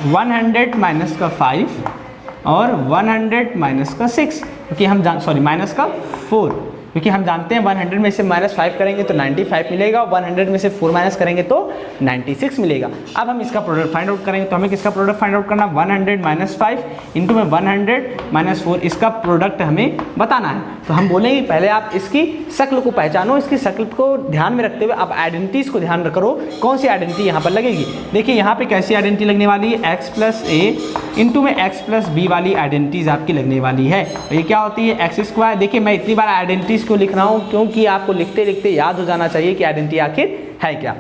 Speaker 1: 100 माइनस का 5 और 100 माइनस का 6, क्योंकि हम माइनस का 4, क्योंकि हम जानते हैं 100 में से -5 करेंगे तो 95 मिलेगा, 100 में से 4 माइनस करेंगे तो 96 मिलेगा। अब हम इसका प्रोडक्ट फाइंड आउट करेंगे, तो हमें किसका प्रोडक्ट फाइंड आउट करना 100 माइनस 5 इंटू में 100 माइनस 4, इसका प्रोडक्ट हमें बताना है। तो हम बोलेंगे पहले आप इसकी शक्ल को पहचानो, इसकी शक्ल को ध्यान में रखते हुए आप आइडेंटिटीज को ध्यान करो कौन सी आइडेंटिटी यहाँ पर लगेगी। देखिए यहाँ पे कैसी आइडेंटिटी लगने वाली है, x प्लस ए इंटू में x प्लस बी वाली आइडेंटिटीज आपकी लगने वाली है। तो ये क्या होती है एक्स स्क्वायर। देखिए मैं इतनी बार आइडेंटिटीज क्यों लिख रहा हूँ, क्योंकि आपको लिखते लिखते याद हो जाना चाहिए कि आइडेंटिटी आखिर है क्या।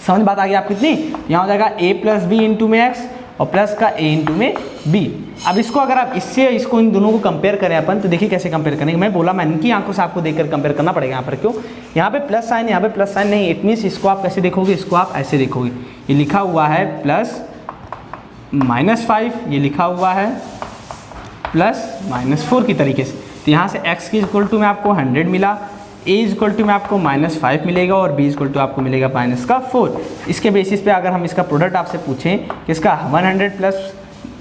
Speaker 1: समझ बात आ गई आप कितनी, यहाँ हो जाएगा a प्लस बी इंटू में x और प्लस का a इंटू में b। अब इसको अगर आप इससे इसको इन दोनों को कंपेयर करें अपन, तो देखिए कैसे कंपेयर करेंगे। मैं बोला मैं इनकी आंखों से आपको देखकर कंपेयर करना पड़ेगा यहाँ पर, क्यों यहाँ पे प्लस साइन यहाँ पे प्लस साइन नहीं, इट मीन्स इसको आप कैसे देखोगे, इसको आप ऐसे देखोगे, ये लिखा हुआ है प्लस -5, ये लिखा हुआ है प्लस -4 की तरीके से। तो यहाँ से x की इक्वल टू में आपको 100 मिला, a इक्वल टू में आपको -5 मिलेगा और b इक्वल टू आपको मिलेगा -4। इसके बेसिस पे अगर हम इसका प्रोडक्ट आपसे पूछें कि इसका 100 प्लस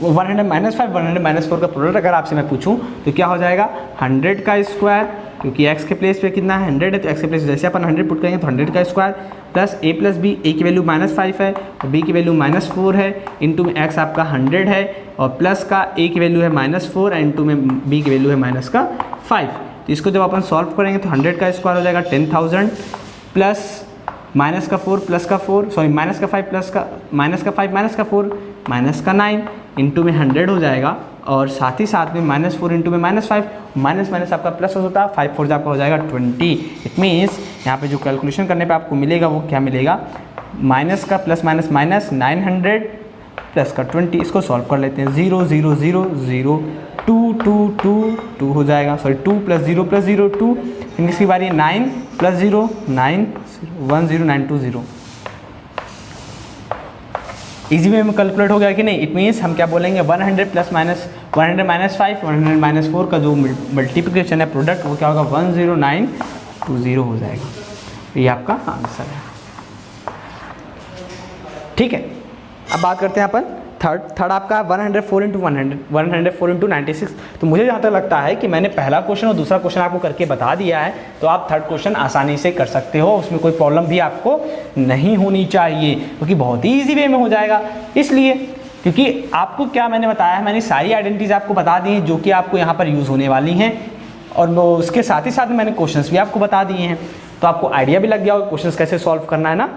Speaker 1: 100 माइनस 5 100 माइनस 4 का प्रोडक्ट अगर आपसे मैं पूछूं तो क्या हो जाएगा 100 का स्क्वायर, क्योंकि x के प्लेस पे कितना है 100 है, तो x के प्लेस जैसे अपन 100 पुट करेंगे तो 100 का square plus a plus B, a की वैल्यू -5 है और b की वैल्यू -4 है, इंटू में x आपका 100 है और प्लस का a की वैल्यू है -4 और इंटू में b की वैल्यू है -5। तो इसको जब अपन सॉल्व करेंगे तो 100 का स्क्वायर हो जाएगा 10,000 प्लस माइनस का 4 प्लस का 4 सॉरी माइनस का 5 प्लस का माइनस का 5 माइनस का 4 माइनस का 9 इंटू में 100 हो जाएगा और साथ ही साथ में -4 इंटू में -5 माइनस माइनस आपका प्लस होता है 5 4 आपका हो जाएगा 20। इट मीन्स यहाँ पे जो कैलकुलेशन करने पे आपको मिलेगा वो क्या मिलेगा, माइनस का प्लस माइनस माइनस 900 प्लस का 20। इसको सॉल्व कर लेते हैं 0 0 0 0 2 2 2 2 हो जाएगा, सॉरी 2 प्लस 0 2। इसकी बारी 9 प्लस 0 9 1 0 9 2 0। इजी वे में कैलकुलेट हो गया कि नहीं। इट मीन्स हम क्या बोलेंगे 100 प्लस माइनस 100 माइनस 5 100 माइनस 4 का जो मल्टीप्लिकेशन है प्रोडक्ट वो क्या होगा 109 620 हो जाएगा। ये आपका आंसर है। ठीक है, अब बात करते हैं अपन थर्ड आपका 104 इंटू 96। तो मुझे जहाँ तक लगता है कि मैंने पहला क्वेश्चन और दूसरा क्वेश्चन आपको करके बता दिया है, तो आप थर्ड क्वेश्चन आसानी से कर सकते हो, उसमें कोई प्रॉब्लम भी आपको नहीं होनी चाहिए, क्योंकि बहुत ही ईजी वे में हो जाएगा। इसलिए क्योंकि आपको क्या मैंने बताया है, मैंने सारी आइडेंटिटीज आपको बता दी हैं जो कि आपको यहाँ पर यूज़ होने वाली हैं, और उसके साथ ही साथ मैंने क्वेश्चंस भी आपको बता दिए हैं, तो आपको आइडिया भी लग गया होगा क्वेश्चंस कैसे सॉल्व करना है ना।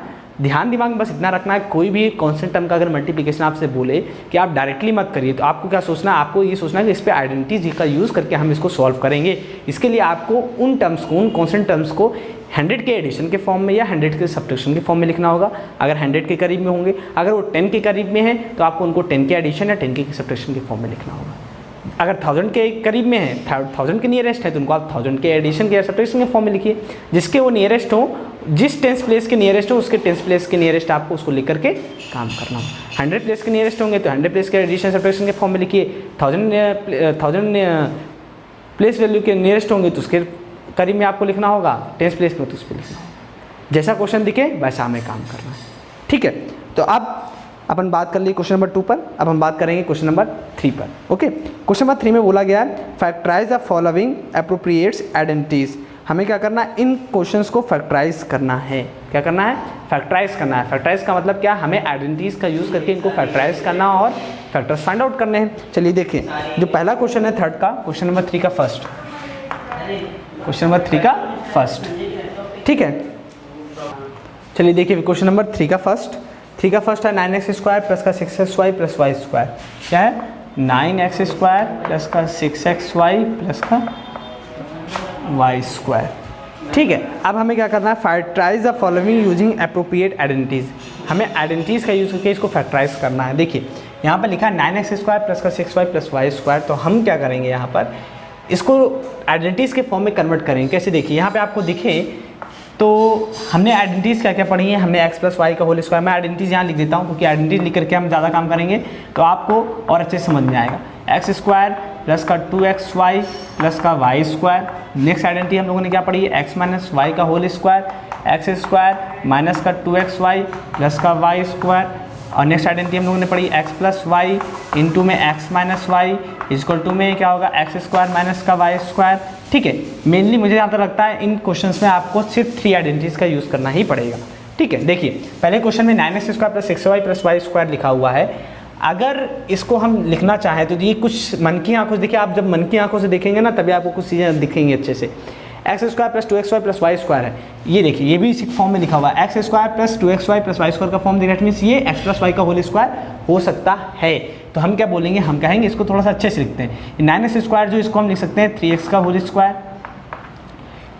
Speaker 1: ध्यान दिमाग में बस इतना रखना है, कोई भी कांस्टेंट टर्म का अगर मल्टीप्लिकेशन आपसे बोले कि आप डायरेक्टली मत करिए, तो आपको क्या सोचना है, आपको ये सोचना है कि इस पर आइडेंटिटी का यूज़ करके हम इसको सॉल्व करेंगे। इसके लिए आपको उन टर्म्स को, उन कांस्टेंट टर्म्स को 100 के एडिशन के फॉर्म में या 100 के सब्ट्रैक्शन के फॉर्म में लिखना होगा, अगर 100 के करीब में होंगे। अगर वो 10 के करीब में है तो आपको उनको 10 के एडिशन या 10 के सब्ट्रैक्शन के फॉर्म में लिखना होगा। अगर 1000 के करीब में है, 1000 के नियरेस्ट है, तो उनको आप 1000 के एडिशन के या सब्ट्रैक्शन के फॉर्म में लिखिए। जिसके वो नियरेस्ट हो, जिस 10th प्लेस के नियरेस्ट हो, उसके 10th प्लेस के नियरेस्ट आपको उसको लिख करके काम करना हो। 100 प्लेस के नियरेस्ट होंगे तो 100 प्लेस के एडिशन सब्ट्रैक्शन के फॉर्म में लिखिए। 1000 प्लेस वैल्यू के नियरेस्ट होंगे तो उसके करीब में आपको लिखना होगा, 10th प्लेस में तो उस पर लिखना होगा। जैसा क्वेश्चन दिखे वैसा हमें काम करना है। ठीक है, तो अब अपन बात कर लिए क्वेश्चन नंबर 2 पर, अब हम बात करेंगे क्वेश्चन नंबर 3 पर। ओके, क्वेश्चन नंबर 3 में बोला गया है फैक्टराइज द फॉलोइंग एप्रोप्रिएट्स आइडेंटिटीज। हमें क्या करना है, इन क्वेश्चंस को फैक्टराइज करना है। क्या करना है, फैक्टराइज करना है। फैक्टराइज का मतलब क्या, हमें आइडेंटिटीज का यूज़ करके इनको फैक्टराइज करना और फैक्टर्स फाइंड आउट करने हैं। चलिए देखिए, जो पहला क्वेश्चन है थर्ड का, क्वेश्चन नंबर 3 का फर्स्ट, क्वेश्चन नंबर 3 का फर्स्ट। ठीक है, चलिए देखिए क्वेश्चन नंबर 3 का फर्स्ट है 9x² प्लस का 6xy प्लस वाई स्क्वायर। क्या है, 9x² प्लस का 6xy प्लस का वाई स्क्वायर। ठीक है, अब हमें क्या करना है, factorise the following using appropriate identities. हमें आइडेंटिटीज का यूज़ करके इसको फैक्टराइज करना है। देखिए यहाँ पर लिखा है 9x² प्लस का 6y प्लस वाई स्क्वायर, तो हम क्या करेंगे, यहाँ पर इसको आइडेंटिटीज के फॉर्म में कन्वर्ट करेंगे। कैसे, देखिए यहाँ पे आपको दिखे तो हमने आइडेंटिटीज़ क्या क्या पढ़ी हैं, हमने x प्लस वाई का होल स्क्वायर। मैं आइडेंटिटीज़ यहाँ लिख देता हूँ क्योंकि आइडेंटिटी लिख करके हम ज़्यादा काम करेंगे तो आपको और अच्छे से समझ में आएगा। x² प्लस का 2xy प्लस का वाई स्क्वायर। नेक्स्ट आइडेंटिटी हम लोगों ने क्या पढ़ी है, x माइनस वाई का होल स्क्वायर, x² माइनस का 2xy प्लस का वाई स्क्वायर। और नेक्स्ट आइडेंटिटी हम लोगों ने पढ़ी x प्लस वाई इंटू में x minus Y is equal to में क्या होगा, x² माइनस का वाई स्क्वायर। ठीक है, मेनली मुझे यहाँ तक लगता है इन क्वेश्चंस में आपको सिर्फ 3 आइडेंटिटीज़ का यूज़ करना ही पड़ेगा। ठीक है, देखिए पहले क्वेश्चन में 9x² plus 6y plus Y square लिखा हुआ है। अगर इसको हम लिखना चाहें तो ये कुछ मन की आंखों से देखिए, आप जब मन की आंखों से देखेंगे ना तभी आपको कुछ चीज़ें दिखेंगी अच्छे से। x² plus 2xy plus Y square है, ये देखिए ये भी इसी फॉर्म में लिखा हुआ है। x² plus 2xy plus Y square का फॉर्म देखा, मीन्स ये x प्लस वाई का होल स्क्वायर हो सकता है। तो हम क्या बोलेंगे, हम कहेंगे इसको थोड़ा सा अच्छे से लिखते हैं। 9x² जो इसको हम लिख सकते हैं 3x का होल स्क्वायर।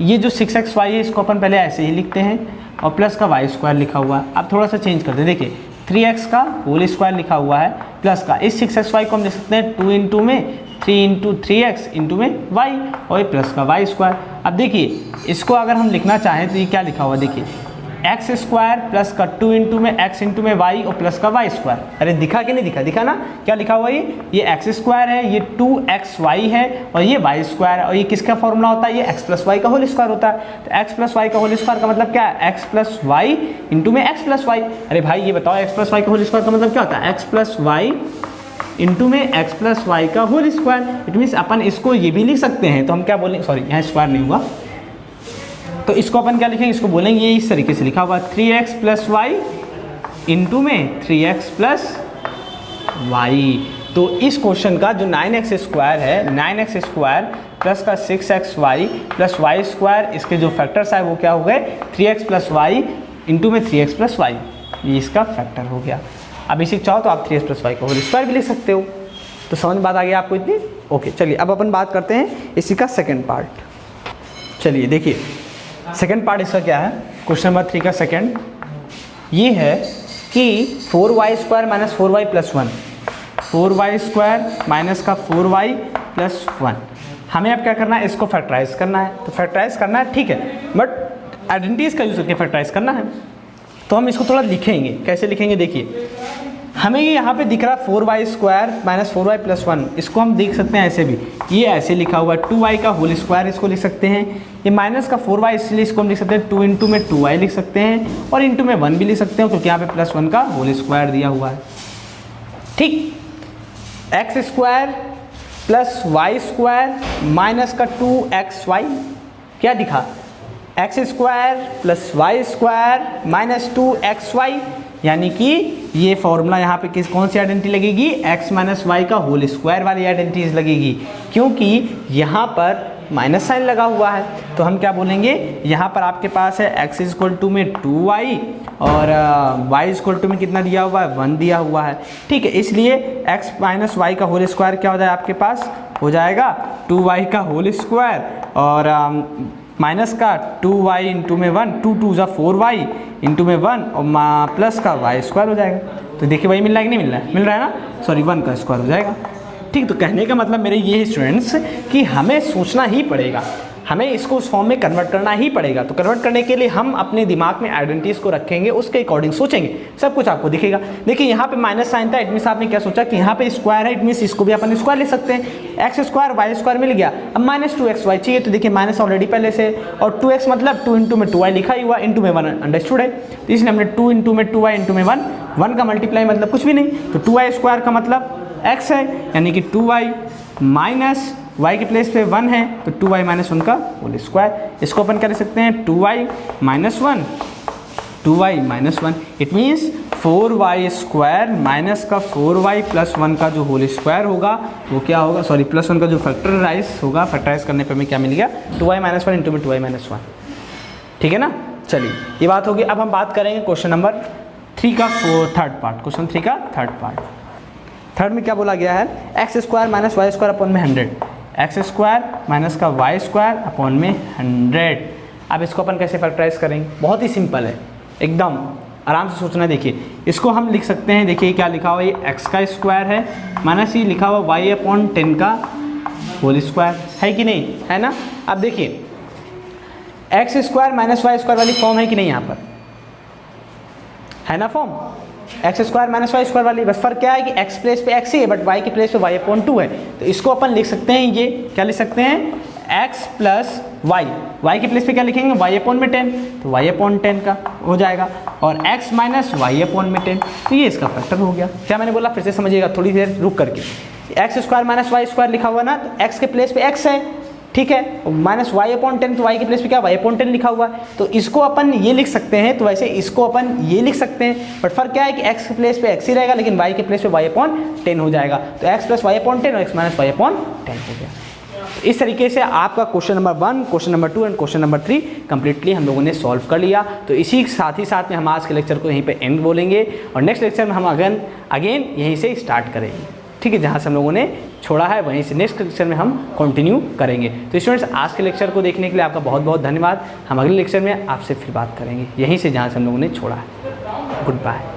Speaker 1: ये जो 6xy है इसको अपन पहले ऐसे ही लिखते हैं और प्लस का वाई स्क्वायर लिखा हुआ है। अब थोड़ा सा चेंज करते हैं, देखिए 3x का होल स्क्वायर लिखा हुआ है प्लस का इस 6xy को हम लिख सकते हैं 2 इंटू में 3 इंटू 3x इंटू में y और प्लस का वाई स्क्वायर। अब देखिए इसको अगर हम लिखना चाहें तो ये क्या लिखा हुआ, देखिए x² प्लस का 2 इंटू में x इंटू में y और प्लस का वाई स्क्वायर। अरे दिखा कि नहीं दिखा, दिखा ना, क्या लिखा हुआ ये x² है, ये 2xy है और ये वाई स्क्वायर है। और ये किसका फॉर्मूला होता है, ये x प्लस वाई का होल स्क्वायर होता है। तो x प्लस वाई का होल स्क्वायर का मतलब क्या है, x प्लस वाई इंटू में x प्लस वाई। अरे भाई ये बताओ x प्लस वाई का होल स्क्वायर का मतलब क्या होता है, x प्लस वाई इंटू में x प्लस वाई का होल स्क्वायर। इट मीन्स अपन इसको ये भी लिख सकते हैं, तो हम क्या बोलेंगे, सॉरी यहाँ स्क्वायर नहीं हुआ, तो इसको अपन क्या लिखेंगे, इसको बोलेंगे ये इस तरीके से लिखा हुआ 3x प्लस वाई इंटू में 3x प्लस वाई। तो इस क्वेश्चन का जो 9x² है, 9x² प्लस का 6xy प्लस वाई स्क्वायर, इसके जो फैक्टर्स है वो क्या हो गए 3x प्लस वाई इंटू में 3x प्लस वाई, ये इसका फैक्टर हो गया। अब इसी चाहो तो आप 3x प्लस वाई का होल स्क्वायर भी लिख सकते हो। तो समझ में बात आ गई आपको इतनी, ओके। चलिए अब अपन बात करते हैं इसी का सेकेंड पार्ट। चलिए देखिए सेकेंड पार्ट इसका क्या है, क्वेश्चन नंबर 3 का सेकेंड ये है कि 4y² minus 4y plus 1, 4y² minus का 4y प्लस 1। हमें अब क्या करना है, इसको फैक्टराइज करना है। तो फैक्टराइज करना है ठीक है, बट आइडेंटिटीज़ का यूज़ करके फैक्टराइज करना है। तो हम इसको थोड़ा लिखेंगे, कैसे लिखेंगे, देखिए हमें ये यहाँ पे दिख रहा है 4y² माइनस 4y प्लस 1, इसको हम देख सकते हैं ऐसे भी, ये ऐसे लिखा हुआ है 2y का होल स्क्वायर इसको लिख सकते हैं, ये माइनस का 4y, इसलिए इसको हम लिख सकते हैं 2 इंटू में 2y लिख सकते हैं और इंटू में 1 भी लिख सकते हैं, क्योंकि यहाँ पे +1 का होल स्क्वायर दिया हुआ है। ठीक, X square plus Y square minus का 2xy, क्या दिखा, X square plus Y square minus 2xy, यानी कि ये फॉर्मूला यहाँ पे कौन सी आइडेंटिटी लगेगी, x माइनस वाई का होल स्क्वायर वाली आइडेंटिटी लगेगी, क्योंकि यहाँ पर माइनस साइन लगा हुआ है। तो हम क्या बोलेंगे, यहाँ पर आपके पास है x इक्वल टू में 2y और y इक्वल टू में कितना दिया हुआ है, 1 दिया हुआ है। ठीक है, इसलिए x माइनस वाई का होल स्क्वायर क्या हो जाएगा, आपके पास हो जाएगा 2y का होल स्क्वायर और माइनस का 2y इंटू में 1, 2 2 ज़ा 4y इंटू में 1 और प्लस का y स्क्वायर हो जाएगा। तो देखिए वही मिल रहा है कि नहीं मिल रहा है, मिल रहा है ना, सॉरी 1 का स्क्वायर हो जाएगा। ठीक, तो कहने का मतलब मेरे ये स्टूडेंट्स कि हमें सोचना ही पड़ेगा, हमें इसको उस फॉर्म में कन्वर्ट करना ही पड़ेगा। तो कन्वर्ट करने के लिए हम अपने दिमाग में आइडेंटिटीज़ को रखेंगे, उसके अकॉर्डिंग सोचेंगे, सब कुछ आपको दिखेगा। देखिए यहाँ पे माइनस साइन था, इट मीन्स आपने क्या सोचा कि यहाँ पे स्क्वायर है, इट मीन्स इसको भी अपन स्क्वायर लिख सकते हैं, एक्स स्क्वायर वाई स्क्वायर मिल गया। अब माइनस 2xy चाहिए, तो देखिए माइनस ऑलरेडी पहले से, और 2x मतलब 2 इंटू में 2y लिखा ही हुआ, इंटू में 1 अंडरस्टूड है, तो इसलिए हमने 2 इंटू में 2y इंटू में 1 का मल्टीप्लाई मतलब कुछ भी नहीं, तो 2y स्क्वायर का मतलब x है, यानी कि 2y माइनस y के प्लेस पे 1 है, तो 2y माइनस 1 का होल स्क्वायर। इसको अपन क्या लिख सकते हैं, 2y minus 1, 2y minus 1, it means 4y square minus का 4y प्लस 1 का जो होल स्क्वायर होगा वो क्या होगा, सॉरी प्लस 1 का जो फैक्टराइज होगा, फैक्टराइज करने पे हमें क्या मिल गया, 2y माइनस 1 इंटू में 2y माइनस 1। ठीक है ना, चलिए ये बात होगी। अब हम बात करेंगे क्वेश्चन नंबर 3 का थर्ड पार्ट, क्वेश्चन 3 का थर्ड पार्ट। थर्ड में क्या बोला गया है, X square minus Y square upon में 100, एक्स स्क्वायर माइनस का वाई स्क्वायर अपॉन में 100। अब इसको अपन कैसे फैक्टराइज करेंगे, बहुत ही सिंपल है, एकदम आराम से सोचना है। देखिए इसको हम लिख सकते हैं, देखिए क्या लिखा हुआ है, ये एक्स का स्क्वायर है माइनस ये लिखा हुआ वाई अपॉन 10 का होल स्क्वायर, है कि नहीं, है ना। अब देखिए X square minus Y square वाली फॉर्म है कि नहीं, यहाँ पर है ना form, X square minus Y square वाली, बस फर्क क्या है कि एक्स प्लेस पे एक्स ही है, बट वाई के प्लेस पे वाई अपॉन 2 है। तो इसको अपन लिख सकते हैं, ये क्या लिख सकते हैं, एक्स प्लस वाई, वाई के प्लेस पे क्या लिखेंगे, वाई अपॉन में 10, तो वाई अपॉन 10 का हो जाएगा, और एक्स माइनस वाई अपॉन में 10, तो ये इसका फैक्टर हो गया। क्या मैंने बोला, फिर से समझिएगा थोड़ी देर रुक करके, X square minus Y square लिखा हुआ ना, तो एक्स के प्लेस पे एक्स है, ठीक है, माइनस वाई अपॉन 10, तो वाई के प्लेस पे क्या वाई अपॉन 10 लिखा हुआ है, तो इसको अपन ये लिख सकते हैं, तो वैसे इसको अपन ये लिख सकते हैं, बट फर्क क्या है कि एक्स के प्लेस पे एक्स ही रहेगा, लेकिन वाई के प्लेस पे वाई अपॉन 10 हो जाएगा, तो एक्स प्लस वाई अपॉन 10 और एक्स माइनस वाई अपॉन 10 हो गया। तो इस तरीके से आपका question number 1, question number 2 and question number 3 completely हम लोगों ने सॉल्व कर लिया। तो इसी साथ ही साथ में हम आज के लेक्चर को यहीं पे एंड बोलेंगे और नेक्स्ट लेक्चर में हम अगेन यहीं से स्टार्ट करेंगे। ठीक है, जहाँ से हम लोगों ने छोड़ा है वहीं से नेक्स्ट लेक्चर में हम कंटिन्यू करेंगे। तो स्टूडेंट्स आज के लेक्चर को देखने के लिए आपका बहुत बहुत धन्यवाद। हम अगले लेक्चर में आपसे फिर बात करेंगे यहीं से जहाँ से हम लोगों ने छोड़ा है। Good bye.